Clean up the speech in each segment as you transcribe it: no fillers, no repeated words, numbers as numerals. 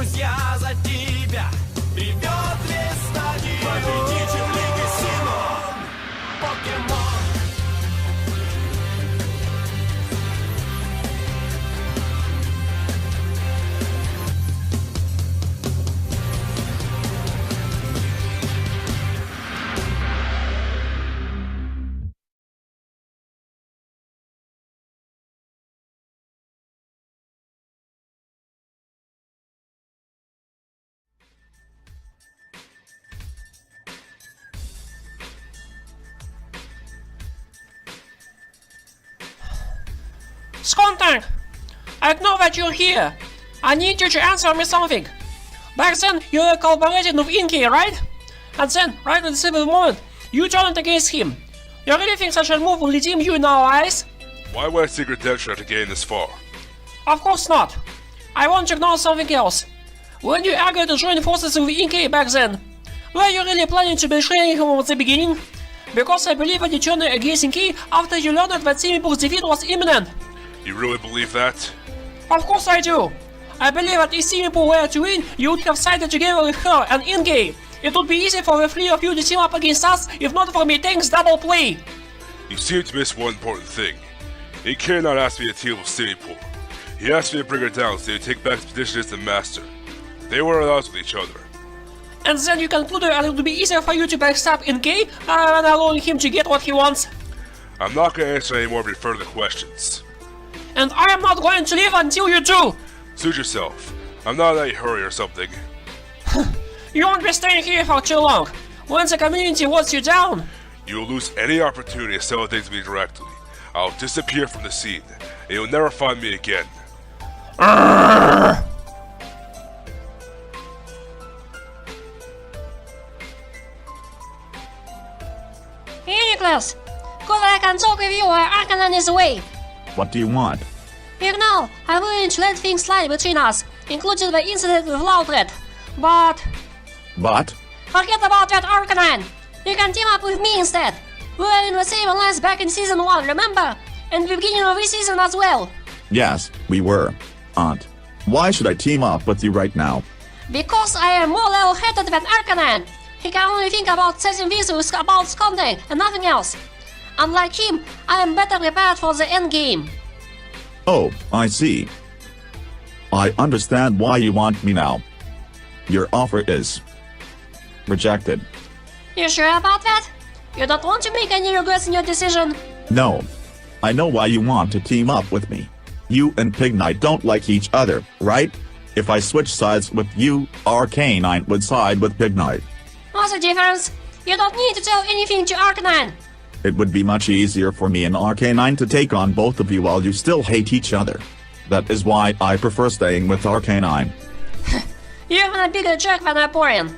друзья за тебя. Ревет весь стадион. Победитель Лиги Симон. Покемон. Skontank! I know that you're here. I need you to answer me something. Back then, you were collaborating with Inky, right? And then, right at the same moment, you turned against him. You really think such a move will redeem you in our eyes? Why would I seek redemption after getting this far? Of course not. I want to know something else. When you agreed to join forces with Inky back then, were you really planning to betray him at the beginning? Because I believe that you turned against Inky after you learned that Simipo's defeat was imminent. You really believe that? Of course I do. I believe that if Simipo were to win, you would have sided together with her and Inky. It would be easy for the three of you to team up against us if not for Metang's double play. You seem to miss one important thing. Inky did not ask me to team with Simipo. He asked me to bring her down so he would take back his position as the master. They were at odds with each other. And then you concluded that it would be easier for you to backstab Inky than allowing him to get what he wants. I'm not going to answer any more of your further questions. And I am not going to leave until you do! Suit yourself. I'm not in any hurry or something. You won't be staying here for too long. Once the community wants you down, You will lose any opportunity to settle things with me directly. I'll disappear from the scene, and you'll never find me again. Hey, Nicholas! Good I can talk with you while Arcanon is away. What do you want? You know, I'm willing to let things slide between us, including the incident with Loudred. But forget about that, Arcanine! You can team up with me instead! We were in the same alliance back in Season 1, remember? And the beginning of this season as well! Yes, we were. Aunt, why should I team up with you right now? Because I am more level-headed than Arcanine! He can only think about setting this about Skontank and nothing else. Unlike him, I am better prepared for the endgame. Oh, I see. I understand why you want me now. Your offer is rejected. You sure about that? You don't want to make any regrets in your decision? No. I know why you want to team up with me. You and Pignite don't like each other, right? If I switch sides with you, Arcanine would side with Pignite. What's the difference? You don't need to tell anything to Arcanine. It would be much easier for me and Arcanine to take on both of you while you still hate each other. That is why I prefer staying with Arcanine. You're even a bigger jerk than Vaporeon.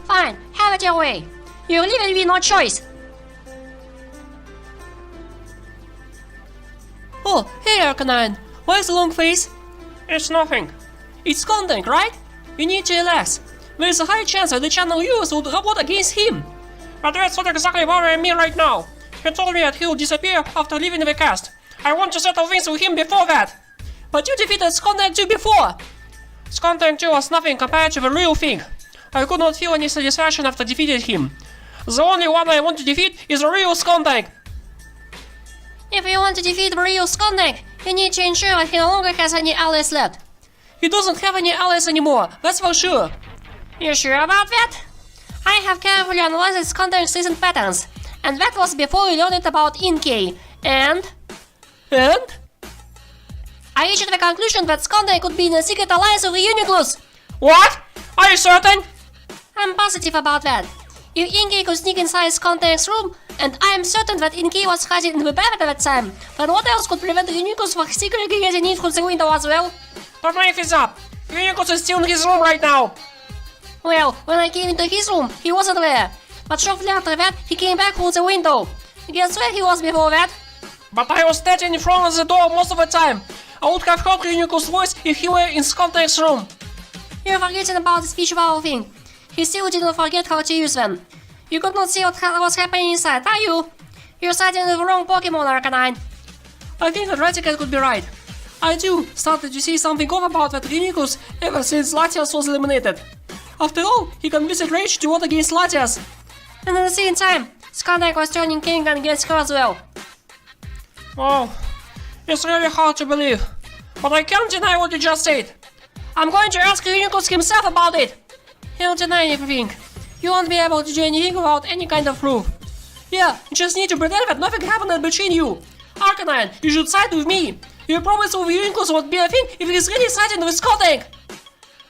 Fine, have it your way. You're leaving me no choice. Oh, hey Arcanine, why's the long face? It's nothing. It's Skontank, right? You need to relax. There's a high chance that the channel use would revolt against him. But that's not exactly worrying me right now. He told me that he will disappear after leaving the cast. I want to settle things with him before that. But you defeated Skontank 2 before. Skontank 2 was nothing compared to the real thing. I could not feel any satisfaction after defeating him. The only one I want to defeat is the real Skontank. If you want to defeat the real Skontank, you need to ensure that he no longer has any allies left. He doesn't have any allies anymore, that's for sure. You sure about that? I have carefully analyzed Skontank's recent patterns, and that was before we learned about Inkay, and I reached the conclusion that Skontank could be in a secret alliance with the Uniglus. What? Are you certain? I'm positive about that. If Inkay could sneak inside Skontank's room, and I am certain that Inkay was hiding in the bath at that time, then what else could prevent the Uniglus from secretly getting in through the window as well? Don't make this up. Uniglus is still in his room right now. Well, when I came into his room, he wasn't there. But shortly after that, he came back through the window. Guess where he was before that? But I was standing in front of the door most of the time. I would have heard Uniglus' voice if he were in Skontank's room. You're forgetting about the speech bubble thing. He still didn't forget how to use them. You could not see what was happening inside, are you? You're siding with the wrong Pokemon, Arcanine. I think that Raticat could be right. I too started to see something off about that Renikus ever since Latias was eliminated. After all, he can visit Rage to vote against Latias. And at the same time, Skandak was turning king against her as well. Oh, it's really hard to believe. But I can't deny what you just said. I'm going to ask Renikus himself about it. He'll deny everything. You won't be able to do anything without any kind of proof. Yeah, you just need to pretend that nothing happened between you. Arcanine, you should side with me. You promised with Renikus would be a thing if he's really siding with Skandak.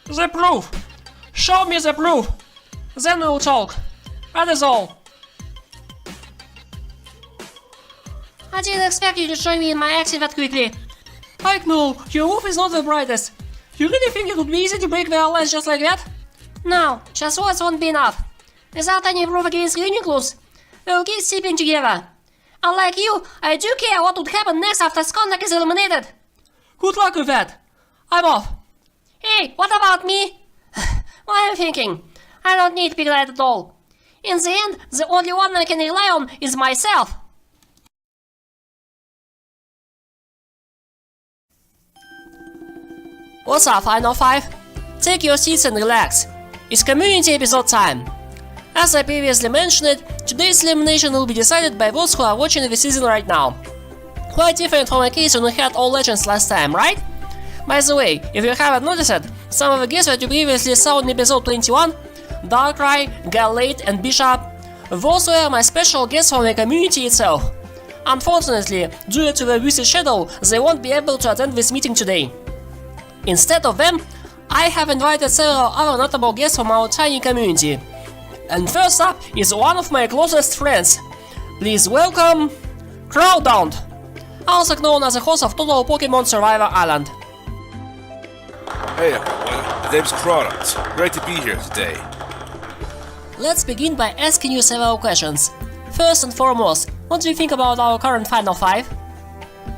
The proof. Show me the proof. Then we'll talk. That is all. I didn't expect you to join me in my exit that quickly. Like no, your wolf is not the brightest. You really think it would be easy to break the alliance just like that? No, just words won't be enough. Without any proof against Renikus, we'll keep sleeping together. Unlike you, I do care what would happen next after Skandak is eliminated. Good luck with that. I'm off. Hey, what about me? What I'm thinking, I don't need Piglite at all. In the end, the only one I can rely on is myself. What's up, Final 5? Take your seats and relax. It's community episode time. As I previously mentioned, today's elimination will be decided by those who are watching the season right now. Quite different from a case when we had all legends last time, right? By the way, if you haven't noticed it, some of the guests that you previously saw in episode 21, Darkrai, Galate and Bishop, those were my special guests from the community itself. Unfortunately, due to the Lucid Shadow, they won't be able to attend this meeting today. Instead of them, I have invited several other notable guests from our tiny community. And first up is one of my closest friends. Please welcome Crowdhound, also known as the host of Total Pokemon Survivor Island. Hey everyone, my name's Crowdhound. Great to be here today. Let's begin by asking you several questions. First and foremost, what do you think about our current Final 5?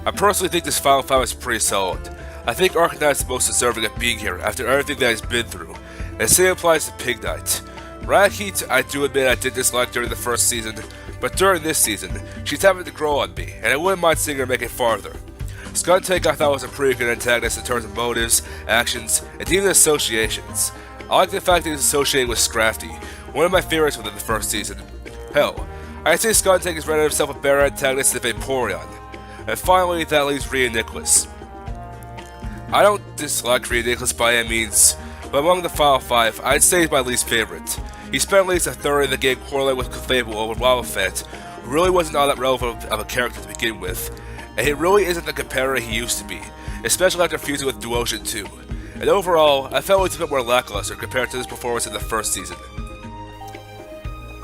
I personally think this Final 5 is pretty solid. I think Arcanine is the most deserving of being here after everything that he's been through. And the same applies to Pignite. Rackheat, I do admit I did dislike during the first season, but during this season, she's having to grow on me, and I wouldn't mind seeing her make it farther. Skuntank I thought was a pretty good antagonist in terms of motives, actions, and even associations. I like the fact that he's associated with Scrafty, one of my favorites within the first season. Hell, I'd say Skuntank has rendered himself a better antagonist than Vaporeon. And finally, that leaves Rhea Nicholas. I don't dislike Rhea Nicholas by any means, but among the Final 5, I'd say he's my least favorite. He spent at least a third of the game correlating with Clefable over Wobbuffet, who really wasn't all that relevant of a character to begin with, and he really isn't the competitor he used to be, especially after fusing with Duocean 2. And overall, I felt he was a bit more lackluster compared to his performance in the first season.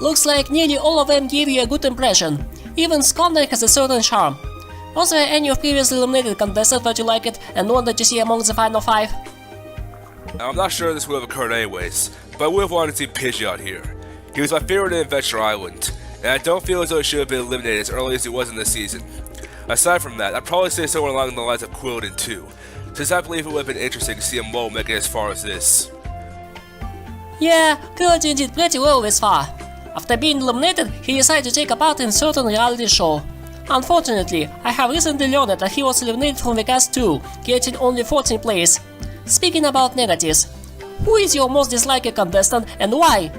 Looks like nearly all of them gave you a good impression. Even Skuntank has a certain charm. Was there any of previously eliminated contestants that you liked and wanted to see among the Final 5? I'm not sure this would have occurred anyways, but I would have wanted to see Pidgeot here. He was my favorite in Adventure Island, and I don't feel as though he should have been eliminated as early as he was in the season. Aside from that, I'd probably say someone along the lines of Quilladin too, since I believe it would have been interesting to see a mole make it as far as this. Yeah, Quilladin did pretty well this far. After being eliminated, he decided to take a part in a certain reality show. Unfortunately, I have recently learned that he was eliminated from the cast too, getting only 14th place. Speaking about negatives, who is your most disliked contestant and why?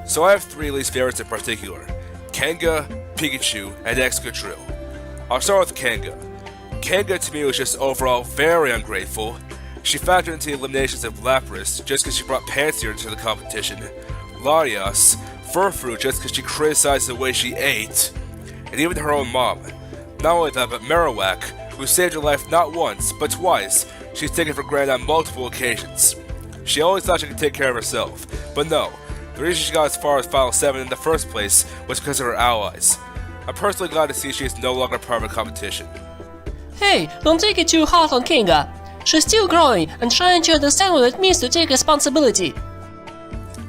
So I have 3 least favorites in particular: Kanga, Pikachu, and Excadrill. I'll start with Kanga. Kanga to me was just overall very ungrateful. She factored into the eliminations of Lapras just because she brought Pansear into the competition, Larios, Furfrou just because she criticized the way she ate, and even her own mom. Not only that, but Marowak, who saved her life not once, but twice, she's taken for granted on multiple occasions. She always thought she could take care of herself, but no, the reason she got as far as Final 7 in the first place was because of her allies. I'm personally glad to see she is no longer part of a competition. Hey, don't take it too hard on Kanga. She's still growing and trying to understand what it means to take responsibility.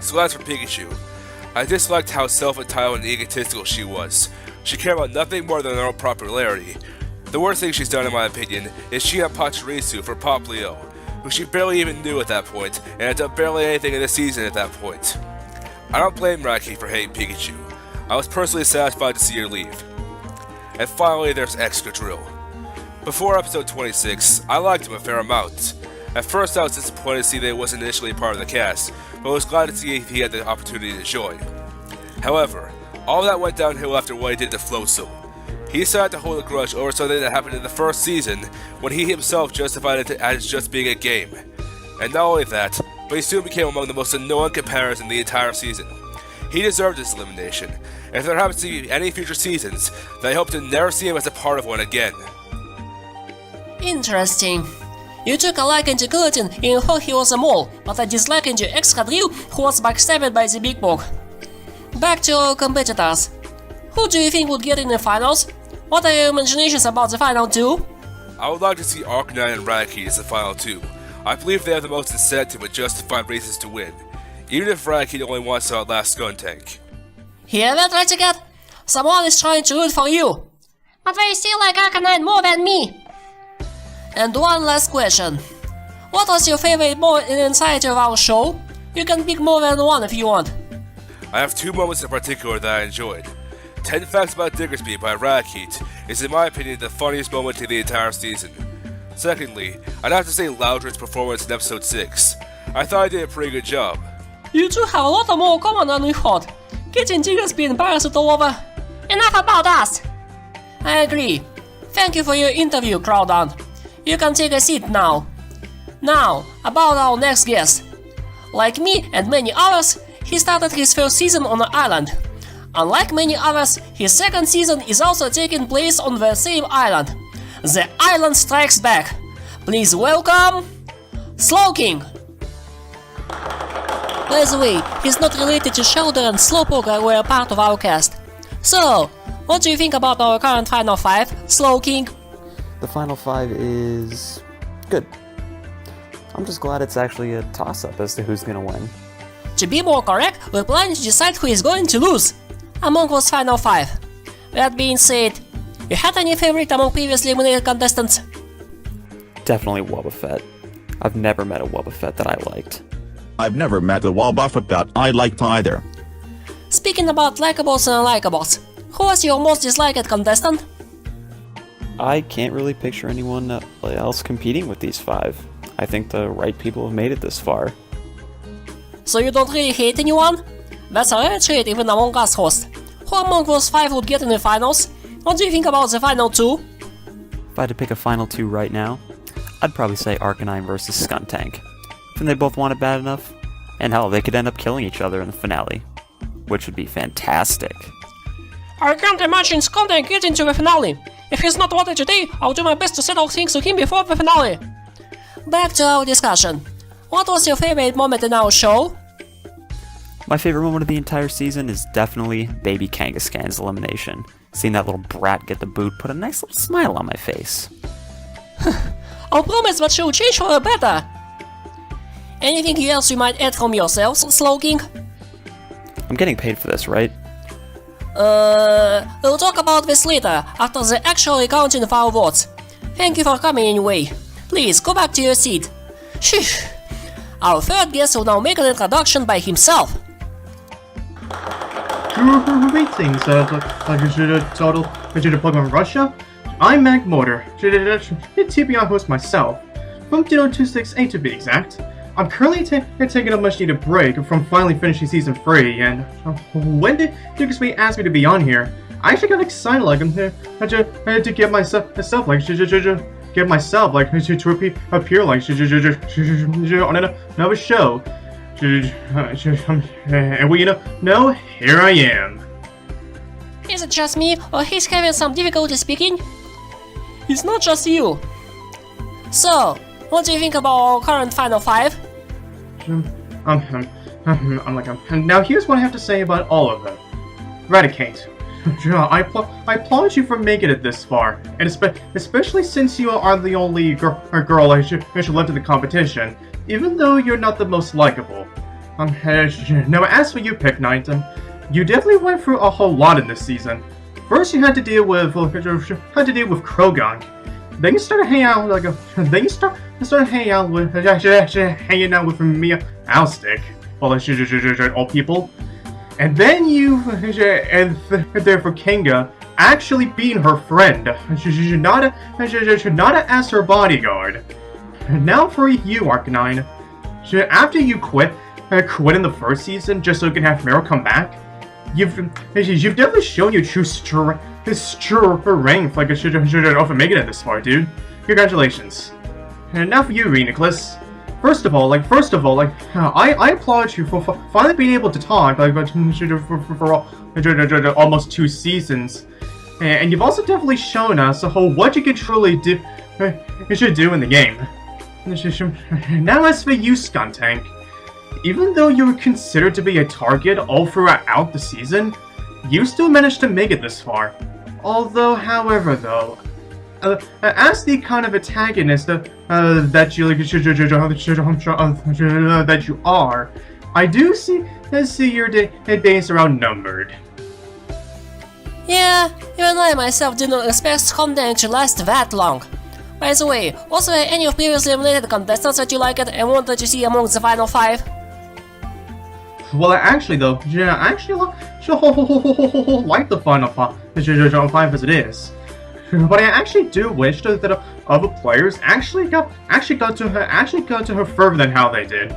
So as for Pikachu, I disliked how self-entitled and egotistical she was. She cared about nothing more than her own popularity. The worst thing she's done in my opinion is cheat on Pachirisu for Poplio, who she barely even knew at that point, and had done barely anything in the season at that point. I don't blame Raki for hating Pikachu. I was personally satisfied to see her leave. And finally there's Excadrill. Before episode 26, I liked him a fair amount. At first I was disappointed to see that he wasn't initially part of the cast, but was glad to see he had the opportunity to join. However, all that went downhill after what he did to Floatzel. He decided to hold a grudge over something that happened in the first season when he himself justified it as just being a game. And not only that, but he soon became among the most annoying competitors in the entire season. He deserved this elimination, and if there happens to be any future seasons, then I hope to never see him as a part of one again. Interesting. You took a liking to Gluten in who he was a mole, but a disliking to Excadrill who was backstabbed by the Big Bog. Back to our competitors. Who do you think would get in the finals? What are your imaginations about the final two? I would like to see Arcanine and Raticate as the final two. I believe they have the most incentive with justified reasons to win, even if Raticate only wants to outlast Skuntank. Hear that, Raticate? Someone is trying to root for you. But they still like Arcanine more than me. And one last question. What was your favorite moment in the entirety of our show? You can pick more than one if you want. I have two moments in particular that I enjoyed. 10 Facts About Diggersby by Raticate is in my opinion the funniest moment in the entire season. Secondly, I'd have to say Loudred's performance in episode 6. I thought he did a pretty good job. You two have a lot more common than we thought. Getting Diggersby embarrassed all over. Enough about us. I agree. Thank you for your interview, Crowdon. You can take a seat now. Now, about our next guest. Like me and many others, he started his first season on an island. Unlike many others, his second season is also taking place on the same island. The Island Strikes Back. Please welcome... Slowking! By the way, he's not related to Shoulder and Slowpoke who were part of our cast. So, what do you think about our current Final 5, Slowking? The Final 5 is... good. I'm just glad it's actually a toss-up as to who's gonna win. To be more correct, we're planning to decide who is going to lose among those Final 5. That being said, you had any favorite among previously eliminated contestants? Definitely Wobbuffet. I've never met a Wobbuffet that I liked. I've never met a Wobbuffet that I liked either. Speaking about likables and unlikables, who was your most disliked contestant? I can't really picture anyone else competing with these 5. I think the right people have made it this far. So you don't really hate anyone? That's a rare trait even among us hosts. Who among those 5 would get in the finals? What do you think about the final 2? If I had to pick a final 2 right now, I'd probably say Arcanine versus Skuntank. I think they both want it bad enough, and hell, they could end up killing each other in the finale, which would be fantastic. I can't imagine Skuntank getting to the finale. If he's not wanted today, I'll do my best to settle things to him before the finale. Back to our discussion. What was your favorite moment in our show? My favorite moment of the entire season is definitely Baby Kangaskhan's elimination. Seeing that little brat get the boot put a nice little smile on my face. I promise that she'll change for the better. Anything else you might add from yourself, Slowking? I'm getting paid for this, right? We'll talk about this later, after the actual counting of our votes. Thank you for coming anyway. Please, go back to your seat. Sheesh. Our third guest will now make an introduction by himself. Greetings, total Pokemon Russia. I'm Mac Motor, TPI host myself, from Dino 268 to be exact. I'm currently taking a much needed break from finally finishing Season 3, and when did Diggersby ask me to be on here, I actually got excited to get myself to appear on another show. And we know, here I am. Is it just me, or he's having some difficulty speaking? It's not just you. So, what do you think about our current Final 5? Now here's what I have to say about all of them. Raticate. I applaud you for making it this far, and especially since you are the only girl I should left in the competition, even though you're not the most likable. Now as for you, Pick-Knight, you definitely went through a whole lot in this season. First, you had to deal with Krogan. Then you started hanging out hanging out with Mia Owlstick, well, all people. And then you there for Kinga, actually being her friend. She should not as her bodyguard. Now for you, Arcanine. After you quit in the first season just so you can have Meryl come back, you've definitely shown your true strength like it should often make it this far, dude. Congratulations. And now for you, Nicholas. First of all, I applaud you for finally being able to talk, for almost 2 seasons. And you've also definitely shown us what you can truly do, in the game. Now as for you, Skuntank, even though you were considered to be a target all throughout the season, you still managed to make it this far. Although, however, though, as the kind of antagonist that you are, I do see your days are outnumbered. Yeah, even I myself did not expect Skuntank to last that long. By the way, was there any of previously eliminated contestants that you liked and wanted to see among the final 5? Well, actually, though, I actually like the final 5 as it is. But I actually do wish that other players actually got to her further than how they did.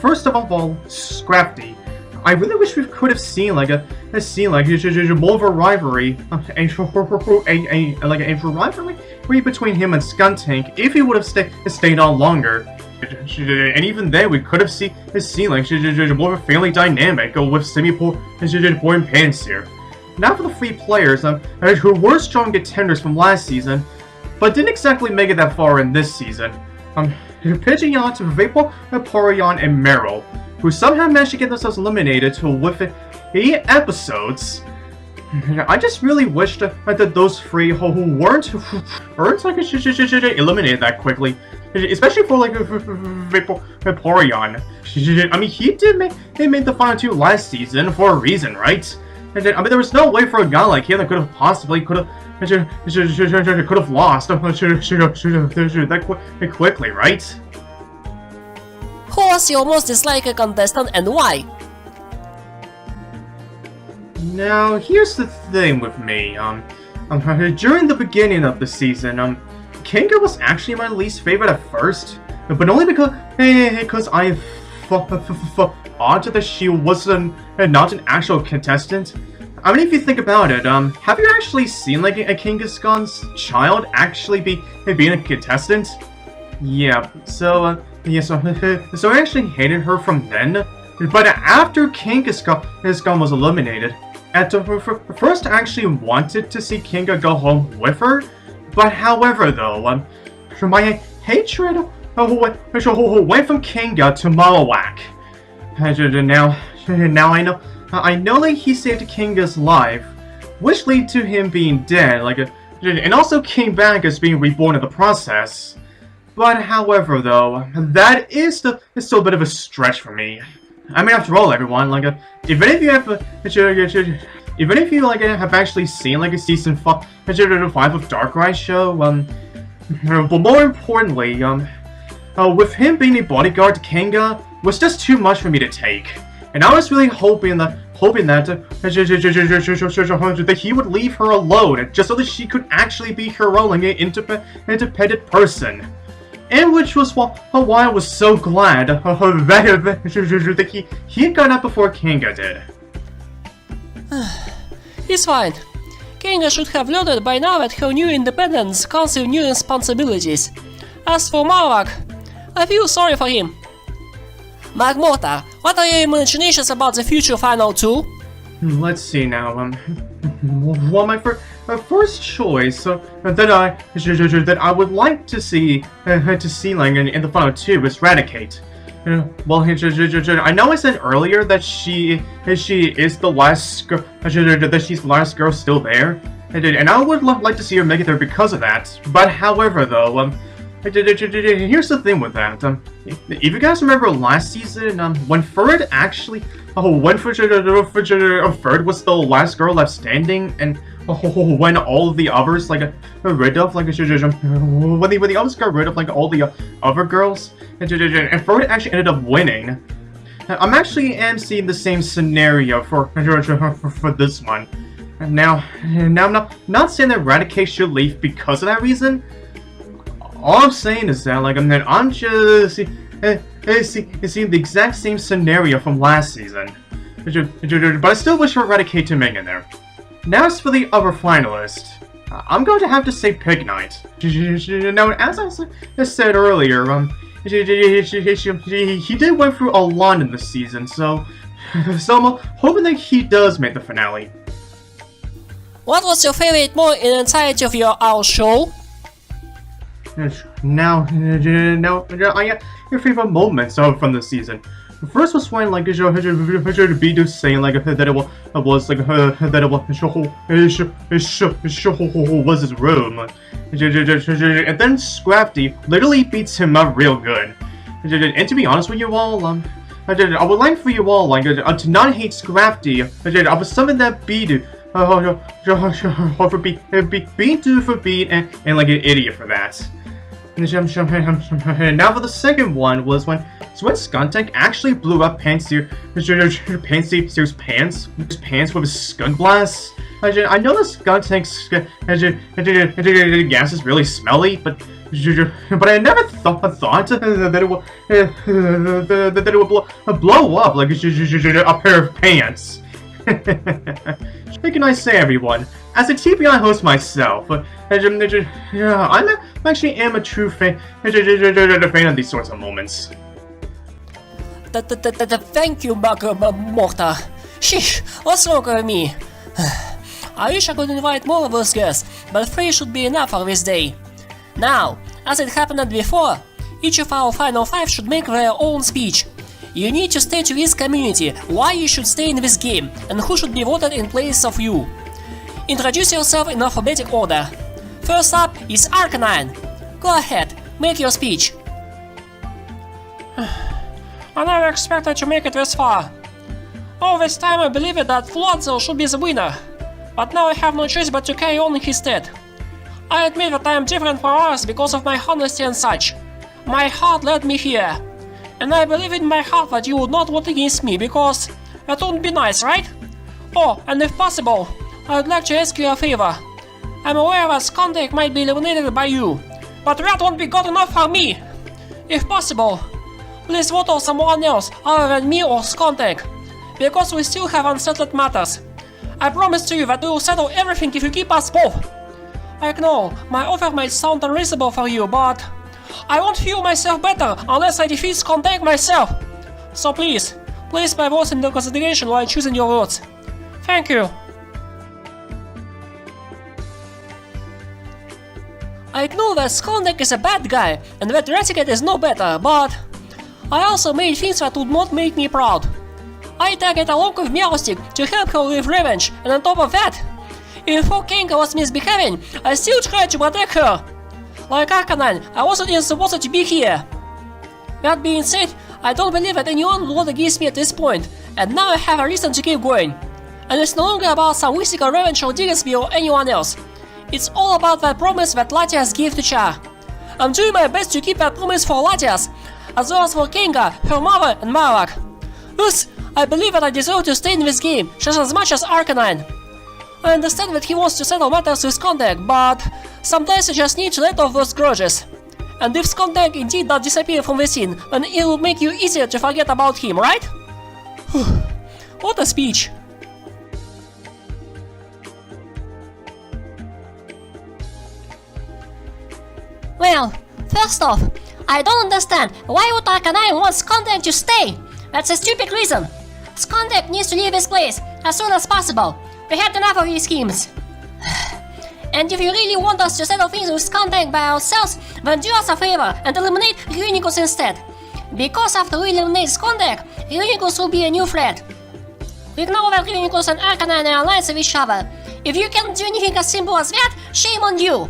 First of all, Scrafty. I really wish we could have seen more of a rivalry, a rivalry between him and Skuntank if he would have stayed on longer. And even then, we could have seen more of a family dynamic with Simipour and Pansear. Now for the 3 players who were strong contenders from last season, but didn't exactly make it that far in this season. Pidgeot, Vaporeon, and Meryl, who somehow managed to get themselves eliminated within 8 episodes. I just really wish that those 3 who weren't eliminated that quickly, especially for Vaporeon. I mean, he made the final 2 last season for a reason, right? I mean, there was no way for a guy like him that could have lost that quickly, right? Who was your most disliked contestant and why? Now, here's the thing with me. During the beginning of the season, Kinga was actually my least favorite at first, but only because I thought that she wasn't not an actual contestant. I mean, if you think about it, have you actually seen a Kangaskhan's child actually being a contestant? Yeah. So I actually hated her from then. But after Kangaskhan was eliminated, first I actually wanted to see Kinga go home with her. But however, though, my hatred went from Kinga to Marowak. Now I know that he saved Kinga's life, which led to him being dead, and also came back as being reborn in the process. But however, though, that is still a bit of a stretch for me. I mean, after all, everyone, even if you have actually seen season 5 of Darkrai's show, but more importantly, with him being a bodyguard to Kinga was just too much for me to take. And I was really hoping that he would leave her alone, just so that she could actually be her own independent person. And which was why I was so glad that he got out before Kinga did. It's fine. Kinga should have learned by now that her new independence comes with new responsibilities. As for Marowak, I feel sorry for him. Magmortar, what are your imaginations about the future Final 2? Let's see now. Well, my first choice that I would like to see in the Final 2 is Raticate. Well, I know I said earlier that she is the last she's the last girl still there, and I would like to see her make it there because of that. But however, though, here's the thing with that. If you guys remember last season, when Ferd actually, Ferd was the last girl left standing, and when all of the others got rid of when the others got rid of all the other girls, and Ferd actually ended up winning. I'm actually seeing the same scenario for this one. Now I'm not saying that Eradicate should leave because of that reason. All I'm saying is that I'm just seeing the exact same scenario from last season. But I still wish for Eradicate to make it there. Now as for the other finalist, I'm going to have to say Pig Knight. Now, as I said earlier, he did went through a lot in this season, so I'm hoping that he does make the finale. What was your favorite moment in the entirety of our show? Now, I got your favorite moments from the season. The first was when Bidu saying that it was was his room, and then Scrafty literally beats him up real good. And to be honest with you all, I would like for you all to not hate Scrafty. I was something that Bidu for being and like an idiot for that. Now for the second one was when Skuntank actually blew up Panseer's pants with his skunk blast. I know the Skuntank's gas is really smelly, but I never thought that it would blow up like a pair of pants. What can I say, everyone? As a TPI host myself, I actually am a true fan of these sorts of moments. Thank you, Morta. Sheesh, what's wrong with me? I wish I could invite more of those guests, but 3 should be enough for this day. Now, as it happened before, each of our final 5 should make their own speech. You need to state to this community why you should stay in this game and who should be voted in place of you. Introduce yourself in alphabetic order. First up is Arcanine. Go ahead, make your speech. I never expected to make it this far. All this time I believed that Floatzel should be the winner, but now I have no choice but to carry on instead. I admit that I am different from others because of my honesty and such. My heart led me here, and I believe in my heart that you would not vote against me because that wouldn't be nice, right? Oh, and if possible, I would like to ask you a favor. I'm aware that Skuntank might be eliminated by you, but that won't be good enough for me. If possible, please vote on someone else other than me or Skuntank, because we still have unsettled matters. I promise to you that we will settle everything if you keep us both. I know my offer might sound unreasonable for you, but I won't feel myself better unless I defeat Skuntank myself. So please my votes into consideration while choosing your votes. Thank you. I know that Skuntank is a bad guy and that Eradicate is no better, but I also made things that would not make me proud. I tagged along with Meowstick to help her with revenge, and on top of that, if Kenga was misbehaving, I still tried to protect her. Like Arcanine, I wasn't even supposed to be here. That being said, I don't believe that anyone would vote against me at this point, and now I have a reason to keep going. And it's no longer about some mystical revenge or Diggersby or anyone else. It's all about that promise that Latias gave to Char. I'm doing my best to keep that promise for Latias, as well as for Kenga, her mother, and Marowak. Thus, I believe that I deserve to stay in this game just as much as Arcanine. I understand that he wants to settle matters with Skuntank, but sometimes you just need to let off those grudges. And if Skuntank indeed does disappear from the scene, then it will make you easier to forget about him, right? What a speech! Well, first off, I don't understand why would Arcanine want Skuntank to stay? That's a stupid reason. Skuntank needs to leave this place as soon as possible. We had enough of these schemes. And if you really want us to settle things with Skuntank by ourselves, then do us a favor and eliminate Reuniclus instead. Because after we eliminate Skuntank, Reuniclus will be a new threat. We know that Reuniclus and Arcanine are alliance with each other. If you can't do anything as simple as that, shame on you.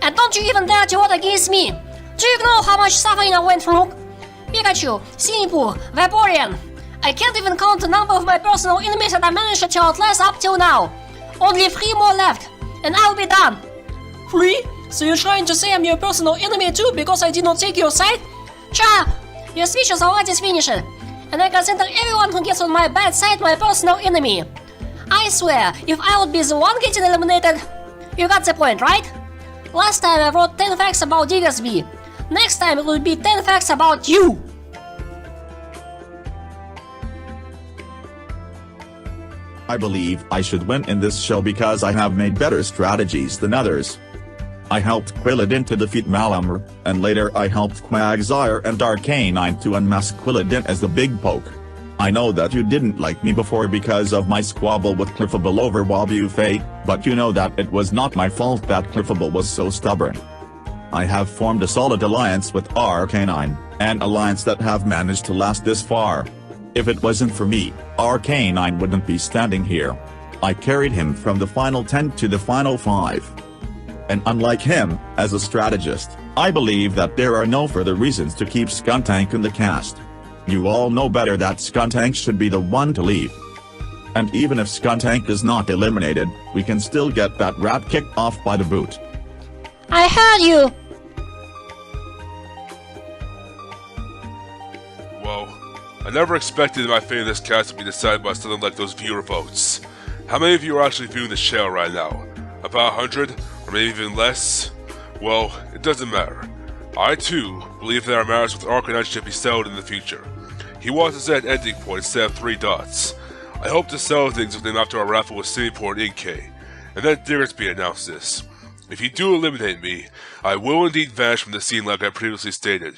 And don't you even dare to vote against me. Do you know how much suffering I went through? Pikachu, Sinipur, Vaporeon. I can't even count the number of my personal enemies that I managed to outlast up till now. Only 3 more left, and I'll be done. 3? So you're trying to say I'm your personal enemy too because I did not take your side? Shut up! Your speech is already finished, and I consider everyone who gets on my bad side my personal enemy. I swear, if I would be the one getting eliminated... You got the point, right? Last time I wrote 10 facts about Diggersby. Next time it will be 10 facts about you! I believe I should win in this show because I have made better strategies than others. I helped Quilladin to defeat Malamr, and later I helped Quagsire and Arcanine to unmask Quilladin as the Big Poke. I know that you didn't like me before because of my squabble with Cliffable over Wobbuffet, but you know that it was not my fault that Cliffable was so stubborn. I have formed a solid alliance with Arcanine, an alliance that have managed to last this far. If it wasn't for me, Arcanine wouldn't be standing here. I carried him from the final 10 to the final 5. And unlike him, as a strategist, I believe that there are no further reasons to keep Skuntank in the cast. You all know better that Skuntank should be the one to leave. And even if Skuntank is not eliminated, we can still get that rat kicked off by the boot. I heard you! Whoa. I never expected my fate in this cast to be decided by something like those viewer votes. How many of you are actually viewing the show right now? About 100? Or maybe even less? Well, it doesn't matter. I too believe that our marriage with Arcanine should be settled in the future. He wants to set an ending point instead of 3 dots. I hope to settle things with him after our raffle with Simipour and Inkay, and then Diggersby announced this. If you do eliminate me, I will indeed vanish from the scene like I previously stated.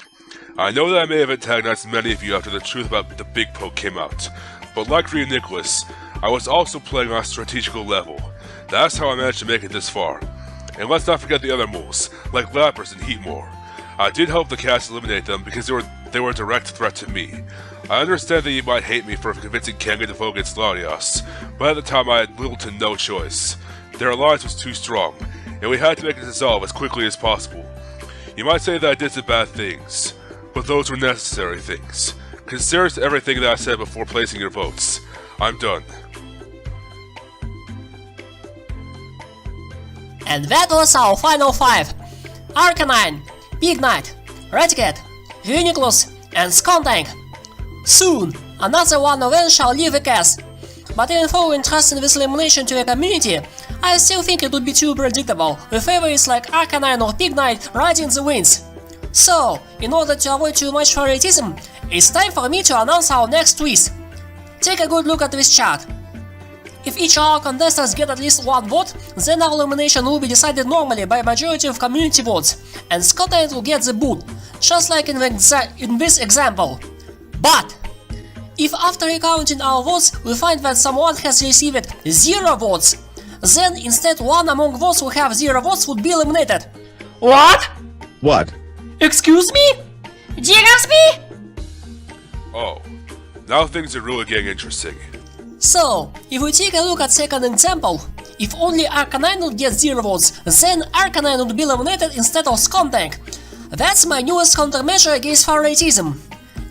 I know that I may have antagonized many of you after the truth about the Big Poke came out, but like for you, Nicholas, I was also playing on a strategical level. That's how I managed to make it this far. And let's not forget the other moles, like Lapras and Heatmore. I did help the cast eliminate them because they were a direct threat to me. I understand that you might hate me for convincing Kanga to vote against Latias, but at the time I had little to no choice. Their alliance was too strong, and we had to make it dissolve as quickly as possible. You might say that I did some bad things, but those were necessary things. Consider everything that I said before placing your votes. I'm done. And that was our final 5. Arcanine, Pignite, Raticat, Reuniclus, and Skuntank. Soon, another one of them shall leave the cast. But even though entrusting this elimination to a community, I still think it would be too predictable, with favorites like Arcanine or Pignite riding the wins. So, in order to avoid too much favoritism, it's time for me to announce our next twist. Take a good look at this chart. If each of our contestants get at least 1 vote, then our elimination will be decided normally by majority of community votes, and Skuntank will get the boot, just like in this example. But, if after recounting our votes we find that someone has received 0 votes, then instead one among those who have 0 votes would be eliminated. What? What? Excuse me? Diggersby? Oh, now things are really getting interesting. So, if we take a look at second example, if only Arcanine would get 0 votes, then Arcanine would be eliminated instead of Skuntank. That's my newest countermeasure against favoritism.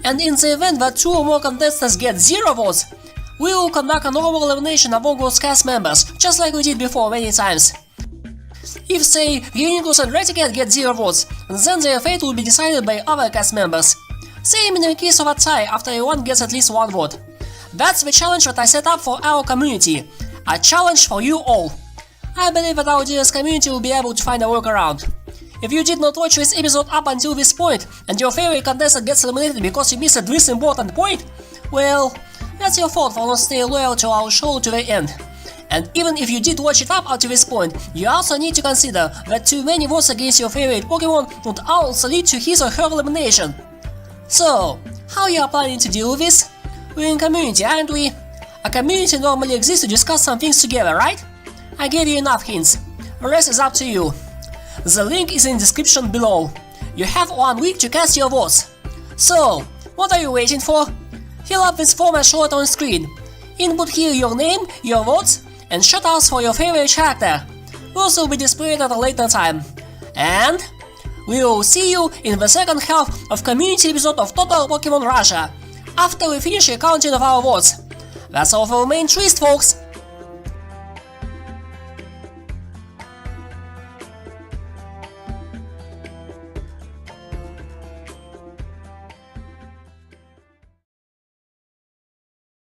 And in the event that 2 or more contestants get 0 votes, we will conduct a normal elimination among those cast members, just like we did before many times. If, say, Reuniclus and Raticat get 0 votes, then their fate will be decided by other cast members. Same in the case of a tie after everyone gets at least 1 vote. That's the challenge that I set up for our community. A challenge for you all. I believe that our dearest community will be able to find a workaround. If you did not watch this episode up until this point, and your favorite contestant gets eliminated because you missed this important point, well, that's your fault for not staying loyal to our show to the end. And even if you did watch it up to this point, you also need to consider that too many votes against your favorite Pokemon would also lead to his or her elimination. So, how you are planning to deal with this? We're in community, aren't we? A community normally exists to discuss some things together, right? I gave you enough hints. The rest is up to you. The link is in the description below. You have 1 week to cast your votes. So, what are you waiting for? Fill up this form as shown on screen. Input here your name, your votes, and shoutouts for your favorite character. Those will be displayed at a later time. And we will see you in the second half of community episode of Total Pokemon Russia, after we finish recounting of our votes. That's all for the main twist, folks.